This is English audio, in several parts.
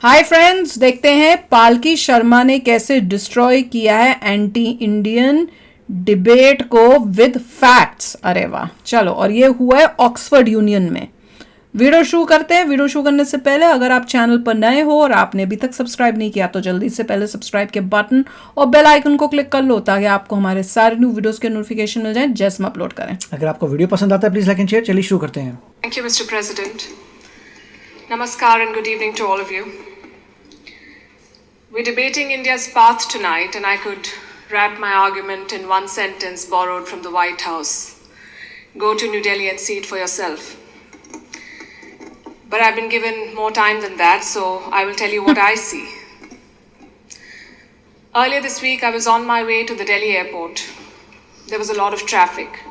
Hi friends, देखते हैं पालकी शर्मा ने कैसे डिस्ट्रॉय किया है एंटी इंडियन डिबेट को विद फैक्ट्स। अरे वाह, चलो। और ये हुआ है ऑक्सफोर्ड यूनियन में। वीडियो शुरू करते हैं। वीडियो शुरू करने से पहले अगर आप चैनल पर नए हो और आपने अभी तक सब्सक्राइब नहीं किया तो जल्दी से पहले सब्सक्राइब के बटन और बेल आइकन को क्लिक कर लो ताकि आपको हमारे सारे न्यू वीडियोस के नोटिफिकेशन मिल जाए जैसे हम अपलोड करें। अगर आपको वीडियो पसंद आता है प्लीज लाइक एंड शेयर। चलिए शुरू करते हैं। Thank you, Mr. President. Namaskar and good evening to all of you. We're debating India's path tonight, and I could wrap my argument in one sentence borrowed from the White House. Go to New Delhi and see it for yourself. But I've been given more time than that, so I will tell you what I see. Earlier this week, I was on my way to the Delhi airport. There was a lot of traffic.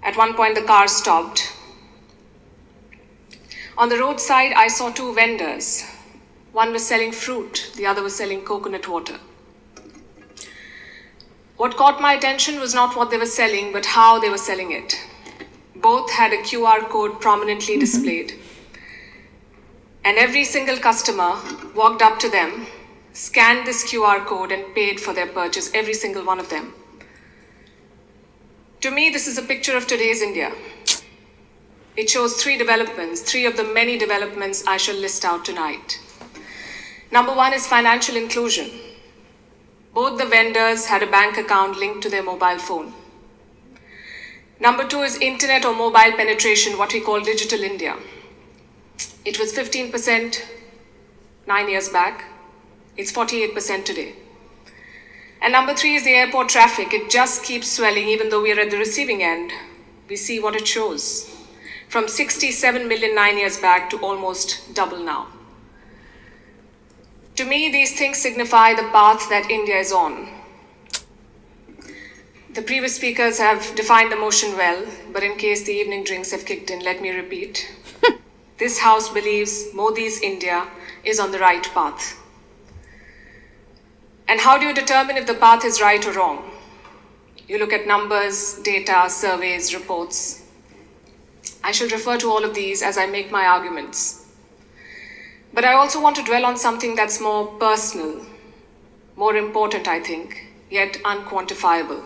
At one point, the car stopped. On the roadside, I saw two vendors. One was selling fruit, the other was selling coconut water. What caught my attention was not what they were selling, but how they were selling it. Both had a QR code prominently displayed. And every single customer walked up to them, scanned this QR code, and paid for their purchase, every single one of them. To me, this is a picture of today's India. It shows three developments, three of the many developments I shall list out tonight. Number one is financial inclusion. Both the vendors had a bank account linked to their mobile phone. Number two is internet or mobile penetration, what we call digital India. It was 15% 9 years back. It's 48% today. And number three is the airport traffic. It just keeps swelling even though we are at the receiving end. We see what it shows. From 67 million 9 years back to almost double now. To me, these things signify the path that India is on. The previous speakers have defined the motion well, but in case the evening drinks have kicked in, let me repeat. This House believes Modi's India is on the right path. And how do you determine if the path is right or wrong? You look at numbers, data, surveys, reports. I shall refer to all of these as I make my arguments. But I also want to dwell on something that's more personal, more important, I think, yet unquantifiable.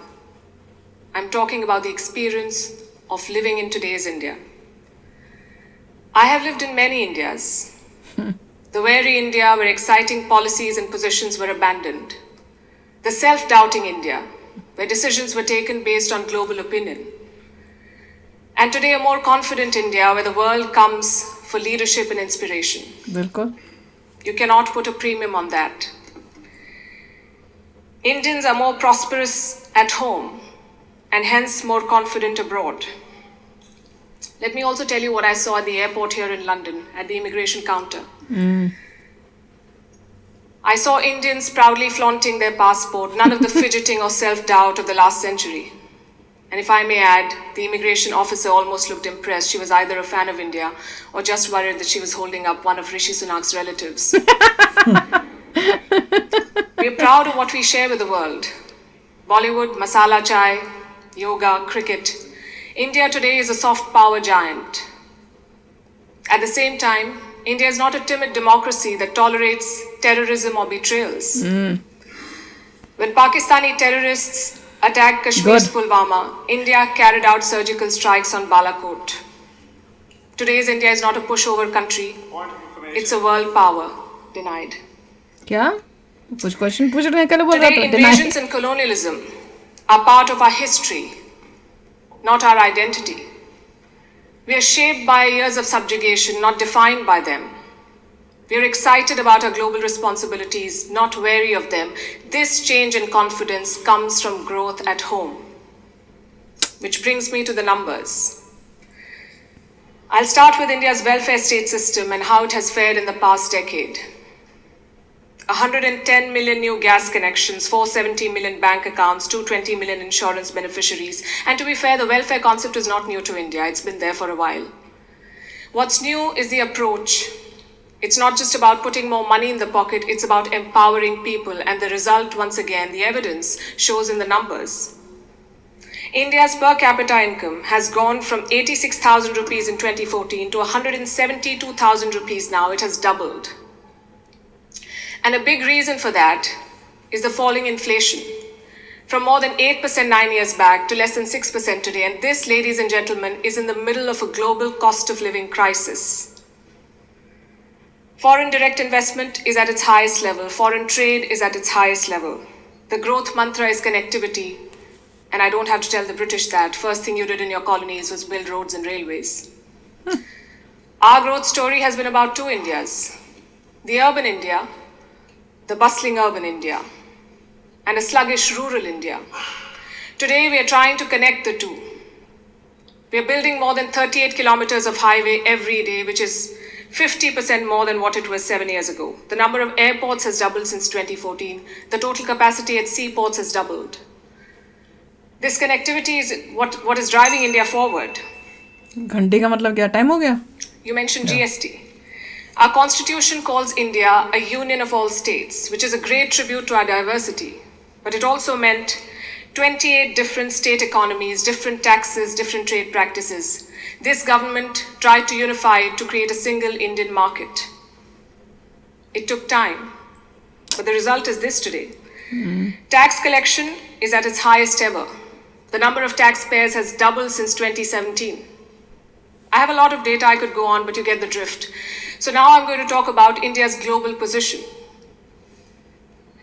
I'm talking about the experience of living in today's India. I have lived in many Indias. The weary India where exciting policies and positions were abandoned. The self-doubting India where decisions were taken based on global opinion. And today a more confident India where the world comes for leadership and inspiration. बिल्कुल। You cannot put a premium on that. Indians are more prosperous at home and hence more confident abroad. Let me also tell you what I saw at the airport here in London at the immigration counter. I saw Indians proudly flaunting their passport, none of the fidgeting or self-doubt of the last century. And if I may add, the immigration officer almost looked impressed. She was either a fan of India or just worried that she was holding up one of Rishi Sunak's relatives. We're proud of what we share with the world. Bollywood, masala chai, yoga, cricket. India today is a soft power giant. At the same time, India is not a timid democracy that tolerates terrorism or betrayals. When Pakistani terrorists attacked Kashmir's Pulwama, India carried out surgical strikes on Balakot. Today's India is not a pushover country. It's a world power. Denied. क्या कुछ question पूछ रहे हैं? कल बोल रहा Today, था invasions and colonialism are part of our history, not our identity. We are shaped by years of subjugation, not defined by them. We are excited about our global responsibilities, not wary of them. This change in confidence comes from growth at home. Which brings me to the numbers. I'll start with India's welfare state system and how it has fared in the past decade. 110 million new gas connections, 470 million bank accounts, 220 million insurance beneficiaries. And to be fair, the welfare concept is not new to India. It's been there for a while. What's new is the approach. It's not just about putting more money in the pocket, it's about empowering people. And the result, once again, the evidence shows in the numbers. India's per capita income has gone from 86,000 rupees in 2014 to 172,000 rupees now. It has doubled. And a big reason for that is the falling inflation from more than 8% 9 years back to less than 6% today. And this, ladies and gentlemen, is in the middle of a global cost of living crisis. Foreign direct investment is at its highest level. Foreign trade is at its highest level. The growth mantra is connectivity. And I don't have to tell the British that. First thing you did in your colonies was build roads and railways. Our growth story has been about two Indias. The urban India, the bustling urban India, and a sluggish rural India. Today we are trying to connect the two. We are building more than 38 kilometers of highway every day, which is 50% more than what it was 7 years ago. The number of airports has doubled since 2014. The total capacity at seaports has doubled. This connectivity is what is driving India forward. घंटी का मतलब क्या time हो गया? You mentioned GST. Our constitution calls India a union of all states, which is a great tribute to our diversity. But it also meant 28 different state economies, different taxes, different trade practices. This government tried to unify it to create a single Indian market. It took time, but the result is this today. Tax collection is at its highest ever. The number of taxpayers has doubled since 2017. I have a lot of data I could go on, but you get the drift. So now I'm going to talk about India's global position.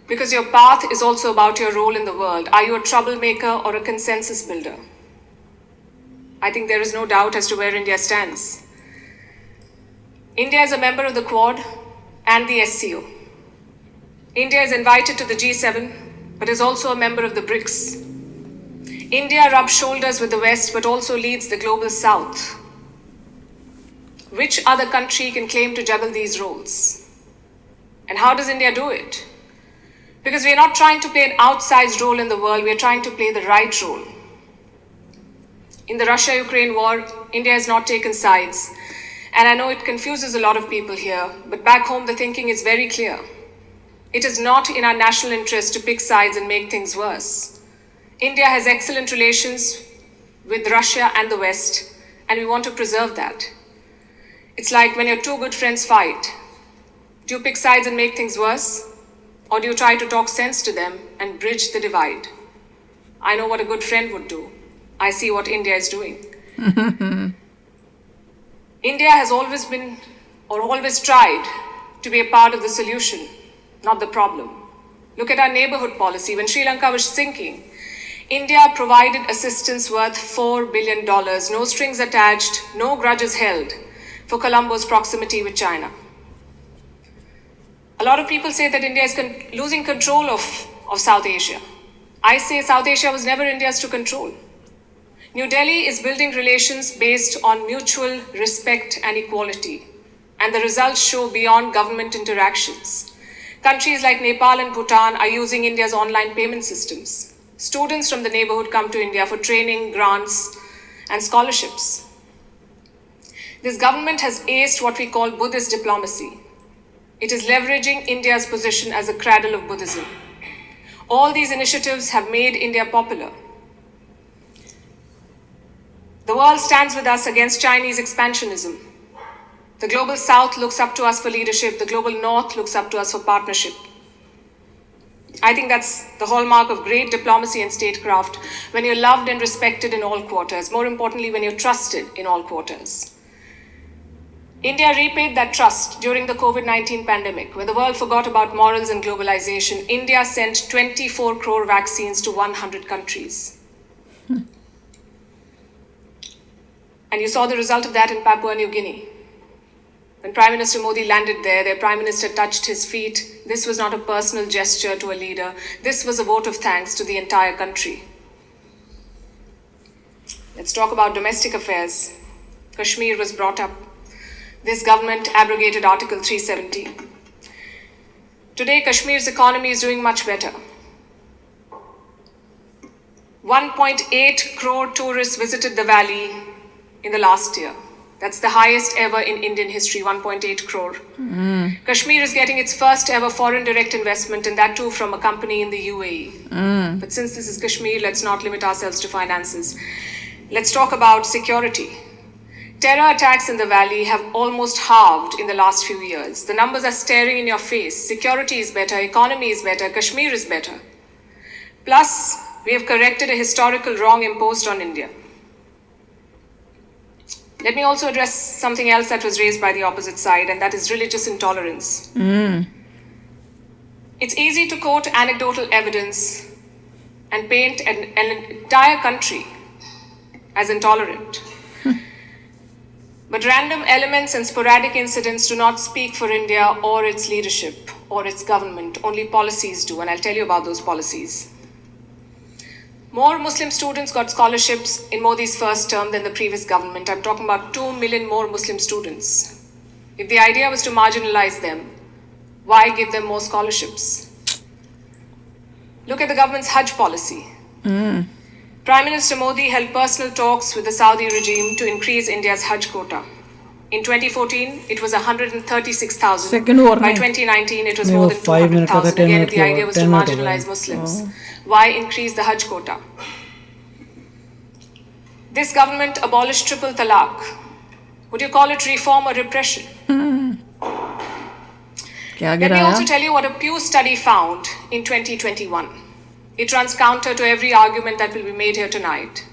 Because your path is also about your role in the world. Are you a troublemaker or a consensus builder? I think there is no doubt as to where India stands. India is a member of the Quad and the SCO. India is invited to the G7, but is also a member of the BRICS. India rubs shoulders with the West, but also leads the global South. Which other country can claim to juggle these roles? And how does India do it? Because we are not trying to play an outsized role in the world, we are trying to play the right role. In the Russia-Ukraine war, India has not taken sides. And I know it confuses a lot of people here, but back home the thinking is very clear. It is not in our national interest to pick sides and make things worse. India has excellent relations with Russia and the West, and we want to preserve that. It's like when your two good friends fight. Do you pick sides and make things worse? Or do you try to talk sense to them and bridge the divide? I know what a good friend would do. I see what India is doing. India has always been, or always tried, to be a part of the solution, not the problem. Look at our neighborhood policy. When Sri Lanka was sinking, India provided assistance worth $4 billion, no strings attached, no grudges held, for Colombo's proximity with China. A lot of people say that India is losing control of South Asia. I say South Asia was never India's to control. New Delhi is building relations based on mutual respect and equality, and the results show beyond government interactions. Countries like Nepal and Bhutan are using India's online payment systems. Students from the neighborhood come to India for training, grants, and scholarships. This government has aced what we call Buddhist diplomacy. It is leveraging India's position as a cradle of Buddhism. All these initiatives have made India popular. The world stands with us against Chinese expansionism. The global South looks up to us for leadership. The global North looks up to us for partnership. I think that's the hallmark of great diplomacy and statecraft, when you're loved and respected in all quarters. More importantly, when you're trusted in all quarters. India repaid that trust during the COVID-19 pandemic. When the world forgot about morals and globalization, India sent 24 crore vaccines to 100 countries. And you saw the result of that in Papua New Guinea. When Prime Minister Modi landed there, their Prime Minister touched his feet. This was not a personal gesture to a leader. This was a vote of thanks to the entire country. Let's talk about domestic affairs. Kashmir was brought up. This government abrogated Article 370. Today, Kashmir's economy is doing much better. 1.8 crore tourists visited the valley in the last year. That's the highest ever in Indian history, 1.8 crore. Kashmir is getting its first ever foreign direct investment, and that too from a company in the UAE. But since this is Kashmir, let's not limit ourselves to finances. Let's talk about security. Terror attacks in the valley have almost halved in the last few years. The numbers are staring in your face. Security is better, economy is better, Kashmir is better. Plus, we have corrected a historical wrong imposed on India. Let me also address something else that was raised by the opposite side, and that is religious intolerance. It's easy to quote anecdotal evidence and paint an entire country as intolerant. But random elements and sporadic incidents do not speak for India or its leadership or its government. Only policies do, and I'll tell you about those policies. More Muslim students got scholarships in Modi's first term than the previous government. I'm talking about 2 million more Muslim students. If the idea was to marginalize them, why give them more scholarships? Look at the government's Hajj policy. Prime Minister Modi held personal talks with the Saudi regime to increase India's Hajj quota. In 2014, it was 136,000. Second war By में 2019, it was नहीं, more वो than 5 minute का था, 200,000. 10 Again, minute the का idea हुआ, was to 10 minute हो गया। marginalize Muslims. Why increase the Hajj quota? This government abolished triple talaq. Would you call it reform or repression? क्या Let me गिराया? also tell you what a Pew study found in 2021. It runs counter to every argument that will be made here tonight.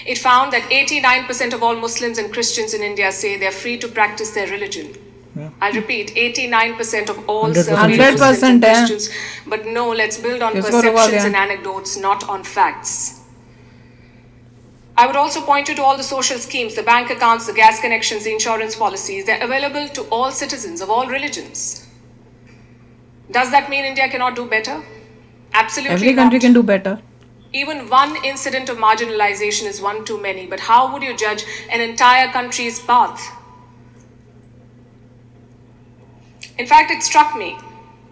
It found that 89% of all Muslims and Christians in India say they are free to practice their religion. Yeah. I'll repeat, 89% of all 100% surveyed Muslims and 100% है। Christians. But no, let's build on किसको रुका perceptions गया? and anecdotes, not on facts. I would also point you to all the social schemes, the bank accounts, the gas connections, the insurance policies. They're available to all citizens of all religions. Does that mean India cannot do better? Absolutely Every not. country can do better. Even one incident of marginalization is one too many, but how would you judge an entire country's path? In fact, it struck me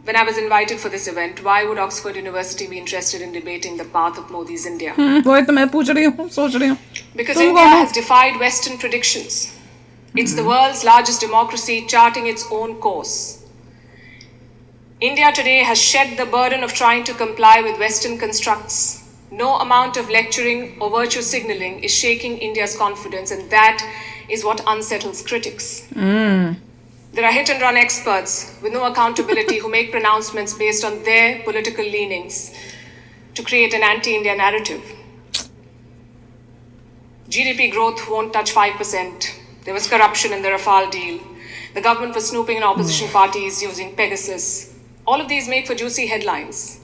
when I was invited for this event, why would Oxford University be interested in debating the path of Modi's India? वही तो मैं पूछ रही हूँ, सोच रही हूँ। Because तुम India कौन हो? has defied Western predictions. It's the world's largest democracy charting its own course. India today has shed the burden of trying to comply with Western constructs. No amount of lecturing or virtue signaling is shaking India's confidence, and that is what unsettles critics. There are hit and run experts with no accountability who make pronouncements based on their political leanings to create an anti-India narrative. GDP growth won't touch 5%. There was corruption in the Rafale deal. The government was snooping in opposition parties using Pegasus. All of these make for juicy headlines.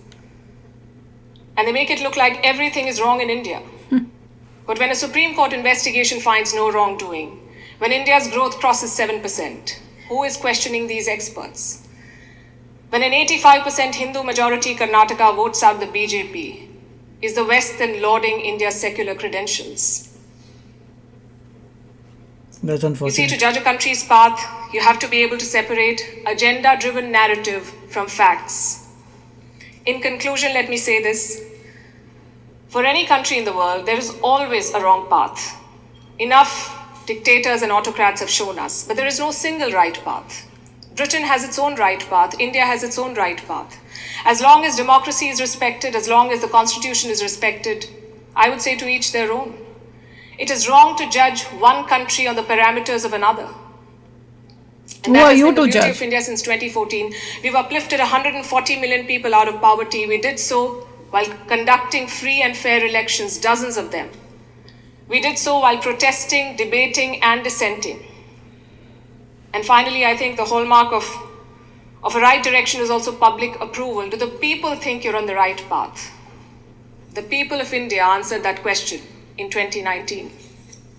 And they make it look like everything is wrong in India. But when a Supreme Court investigation finds no wrongdoing, when India's growth crosses 7%, who is questioning these experts? When an 85% Hindu majority Karnataka votes out the BJP, is the West then lauding India's secular credentials? That's You see, unfortunate. to judge a country's path, you have to be able to separate agenda-driven narrative from facts. In conclusion, let me say this. For any country in the world, there is always a wrong path. Enough dictators and autocrats have shown us, but there is no single right path. Britain has its own right path. India has its own right path. As long as democracy is respected, as long as the constitution is respected, I would say to each their own. It is wrong to judge one country on the parameters of another. And Who that are has you been the to beauty judge? of India since 2014. We've uplifted 140 million people out of poverty. We did so while conducting free and fair elections, dozens of them. We did so while protesting, debating, and dissenting. And finally, I think the hallmark of a right direction is also public approval. Do the people think you're on the right path? The people of India answered that question in 2019.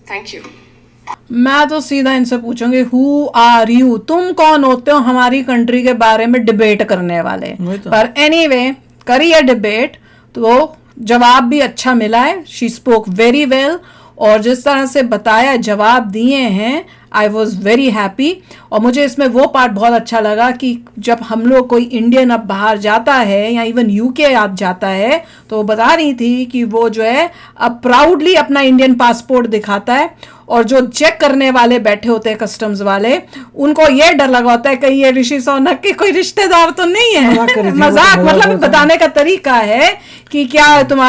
Thank you. मैं तो सीधा इनसे पूछूंगी, who are you? तुम कौन होते हो हमारी कंट्री के बारे में डिबेट करने वाले? वही तो। पर एनीवे, करी है डिबेट, तो जवाब भी अच्छा मिला है। शी स्पोक वेरी वेल, और जिस तरह से बताया, जवाब दिए हैं, आई वॉज वेरी हैप्पी। और मुझे इसमें वो पार्ट बहुत अच्छा लगा कि जब हम लोग कोई इंडियन अब बाहर जाता है या इवन यूके जाता है तो वो बता रही थी कि वो जो है अब प्राउडली अपना इंडियन पासपोर्ट दिखाता है, और जो चेक करने वाले बैठे होते हैं कस्टम्स वाले, उनको ये डर लगा होता है कहीं ये ऋषि सोनक के कोई रिश्तेदार तो नहीं है। मजाक मतलब बताने का तरीका है कि क्या तुम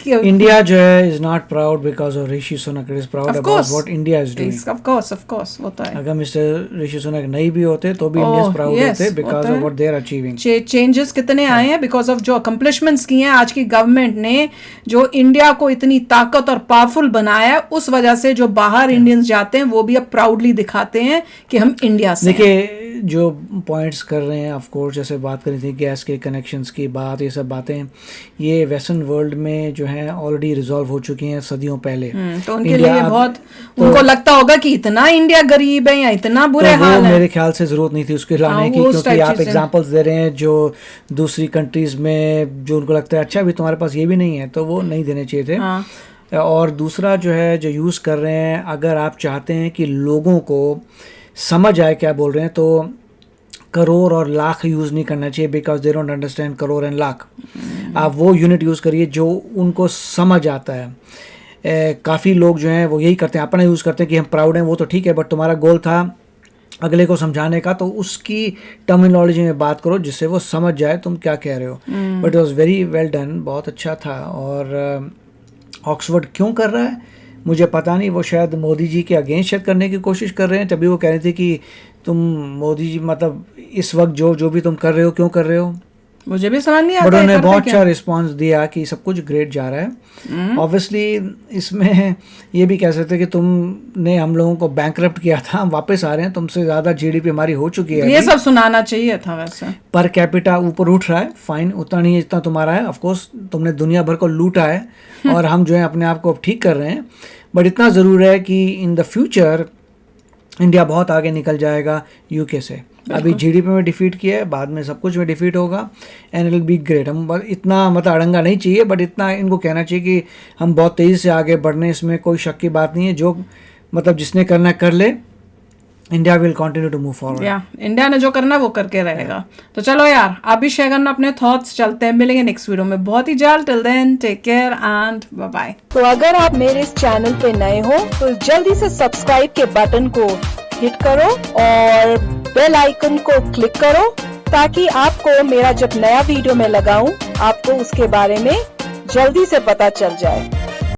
इंडिया जो है is not proud because of Rishi Sunak, it is proud about what India is doing. Of course होता है। अगर मिस्टर ऋषि सुनक नहीं भी होते तो भी इंडिया प्राउड होते because of what they are achieving. Changes कितने आए हैं बिकॉज ऑफ जो अकम्प्लिशमेंट्स किए हैं आज की गवर्नमेंट ने, जो इंडिया को इतनी ताकत और पावरफुल बनाया है, उस वजह से जो बाहर इंडियंस जाते हैं वो भी अब प्राउडली दिखाते हैं कि हम इंडिया से। देखिए जो पॉइंट्स कर रहे हैं, ऑफ कोर्स जैसे बात करी थी गैस के कनेक्शंस की बात, ये सब बातें ये वेस्टर्न वर्ल्ड में जो है ऑलरेडी रिजॉल्व हो चुकी हैं सदियों पहले। तो उनके लिए बहुत उनको लगता होगा कि इतना इंडिया गरीब है या इतना बुरे तो हाल है। मेरे ख्याल से जरूरत नहीं थी उसके लाने की, क्योंकि आप एग्जांपल्स दे रहे हैं जो दूसरी कंट्रीज में जो उनको लगता है अच्छा भी तुम्हारे पास ये भी नहीं है, तो वो नहीं देने चाहिए थे। और दूसरा जो है जो यूज़ कर रहे हैं, अगर आप चाहते हैं कि लोगों को समझ आए क्या बोल रहे हैं तो करोड़ और लाख यूज़ नहीं करना चाहिए because they don't understand crore and lakh. आप वो यूनिट यूज़ करिए जो उनको समझ आता है। काफ़ी लोग जो हैं वो यही करते हैं, अपना यूज़ करते हैं कि हम प्राउड हैं, वो तो ठीक है, बट तुम्हारा गोल था अगले को समझाने का, तो उसकी टर्मिनोलॉजी में बात करो जिससे वो समझ जाए तुम क्या कह रहे हो। But it was very well done, बहुत अच्छा था। और ऑक्सफोर्ड क्यों कर रहा है मुझे पता नहीं, वो शायद मोदी जी के अगेंस्ट शायद करने की कोशिश कर रहे हैं। तभी वो कह रहे थे कि तुम मोदी जी मतलब इस वक्त जो भी तुम कर रहे हो क्यों कर रहे हो, मुझे भी समझ नहीं आता। बट उन्होंने बहुत अच्छा रिस्पांस दिया कि सब कुछ ग्रेट जा रहा है। ऑब्वियसली इसमें ये भी कह सकते हैं कि तुमने हम लोगों को बैंकरप्ट किया था, हम वापस आ रहे हैं, तुमसे ज़्यादा जीडीपी हमारी हो चुकी है। ये सब सुनाना चाहिए था वैसे। पर कैपिटा ऊपर उठ रहा है, फाइन, उतना नहीं जितना तुम्हारा है। ऑफकोर्स तुमने दुनिया भर को लूटा है और हम जो है अपने आप को अब ठीक कर रहे हैं, बट इतना ज़रूर है कि इन द फ्यूचर इंडिया बहुत आगे निकल जाएगा यूके से। अभी जीडीपी में डिफीट किया है, बाद में सब कुछ में डिफीट होगा and it will be great. हम इतना मतलब अड़ंगा नहीं चाहिए, बट इतना इनको कहना चाहिए कि हम बहुत तेज़ी से आगे बढ़ने, इसमें कोई शक की बात नहीं है। जो मतलब जिसने करना है कर ले, India will continue to move forward. या इंडिया ने जो करना है वो करके रहेगा। तो चलो यार, आप भी शेयर करना अपने थॉट्स। चलते हैं, मिलेंगे नेक्स्ट वीडियो में बहुत ही जल्द। Till then take care and bye bye. तो अगर आप मेरे इस चैनल पे नए हो तो जल्दी से सब्सक्राइब के बटन को हिट करो और बेल आइकन को क्लिक करो ताकि आपको मेरा जब नया वीडियो मैं लगाऊं आपको उसके बारे में जल्दी से पता चल जाए।